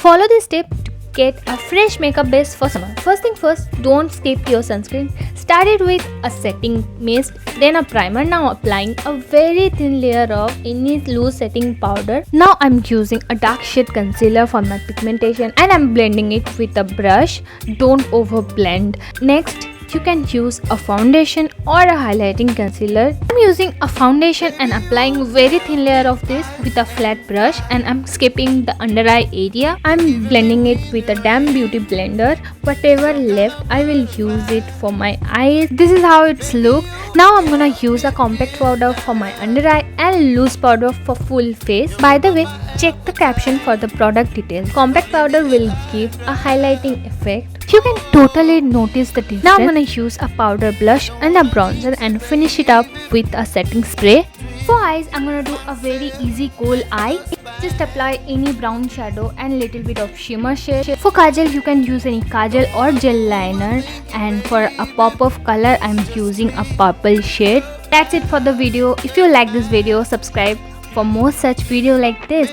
Follow this tip to get a fresh makeup base for summer. First thing first, don't skip your sunscreen. Start it with a setting mist, then a primer. Now applying a very thin layer of any loose setting powder. Now I'm using a dark shade concealer for my pigmentation and I'm blending it with a brush. Don't over blend. Next, you can use a foundation or a highlighting concealer. I'm using a foundation and applying very thin layer of this with a flat brush, and I'm skipping the under eye area. I'm blending it with a damn beauty blender. Whatever left, I will use it for my eyes. This is how it's look. Now I'm gonna use a compact powder for my under eye and loose powder for full face. By the way, check the caption for the product details. Compact powder will give a highlighting effect. You can totally notice the difference. Now I'm gonna use a powder blush and a bronzer and finish it up with a setting spray. For eyes, I'm gonna do a very easy kohl eye. Just apply any brown shadow and little bit of shimmer shade. For kajal, you can use any kajal or gel liner, and for a pop of color, I'm using a purple shade. That's it for the video. If you like this video, subscribe for more such video like this.